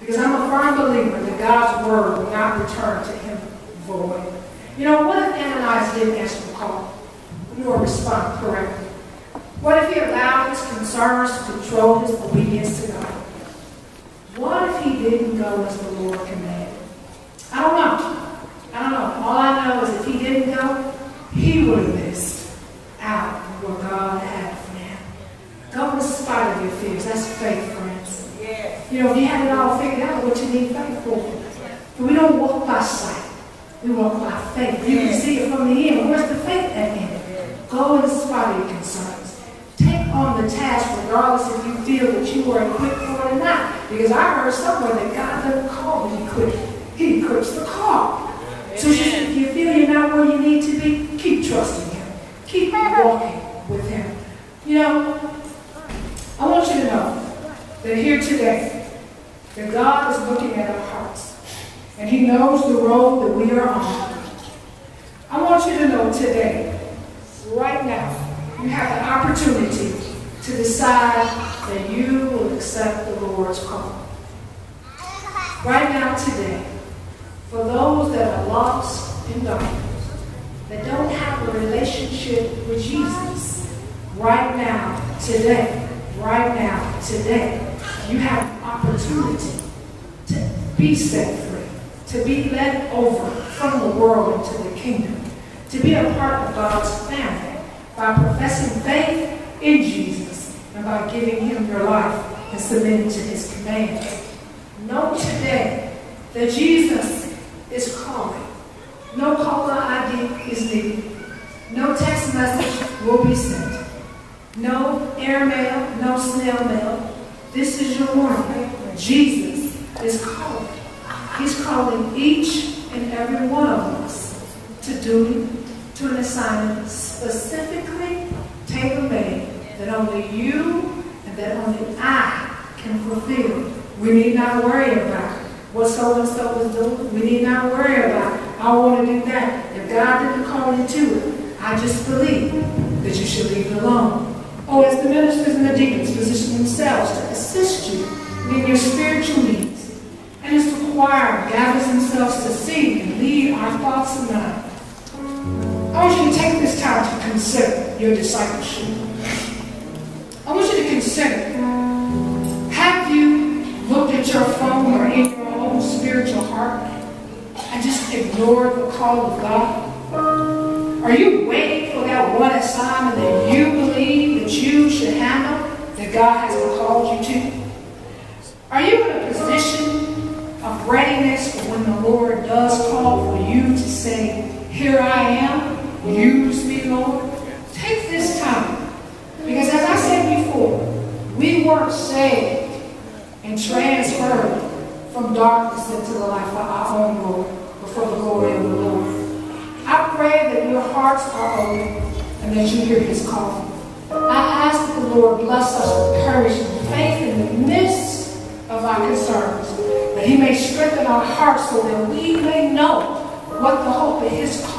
Because I'm a firm believer that God's word will not return to him void. You know, what if Ananias didn't answer the call nor respond correctly? What if he allowed his concerns to control his obedience to God? What if he didn't go as the Lord commanded? I don't know. All I know is if he didn't go, he would have missed out on what God had for him. Go in spite of your fears. That's faith, friends. Yes. You know, if you have it all figured out, what you need faith for. But we don't walk by sight. We walk by faith. You can see it from the end. Where's the faith at the end? Go in spite of your concerns. Take on the task regardless if you feel that you are equipped for it or not. Because I heard somewhere that God doesn't call when he equips the call. So if you feel you're not where you need to be, keep trusting him. Keep walking with him. You know, I want you to know that here today, that God is looking at our hearts. And he knows the road that we are on. I want you to know today, right now, you have the opportunity to decide that you will accept the Lord's call. Right now, today, for those that are lost in darkness, that don't have a relationship with Jesus, right now, today, you have an opportunity to be set free, to be led over from the world into the kingdom, to be a part of God's family by professing faith in Jesus and by giving him your life and submitting to his commands. Know today that Jesus is calling. No caller ID is needed. No text message will be sent. No airmail, no snail mail. This is your warning. Jesus is calling. He's calling each and every one of us to duty, to an assignment specifically tailor-made that only you and that only I can fulfill. We need not worry about what so-and-so is doing. We need not worry about, I want to do that. If God didn't call you to it, I just believe that you should leave it alone. Oh, as the ministers and the deacons position themselves to assist you in your spiritual needs, and as the choir gathers themselves to sing and lead our thoughts and minds, I want you to take this time to consider your discipleship. I want you to consider, have you looked at your phone or in your own spiritual heart and just ignored the call of God? Are you waiting for that one assignment that you believe that you should handle, that God has called you to? Are you in a position of readiness for when the Lord does call for you to say, here I am, use me, Lord? Take this time. Because as I said before, we weren't saved and transferred from darkness into the light for our own glory, but for the glory of the Lord. I pray that your hearts are open and that you hear his call. I ask that the Lord bless us with courage and faith in the midst of our concerns, that he may strengthen our hearts so that we may know what the hope of his call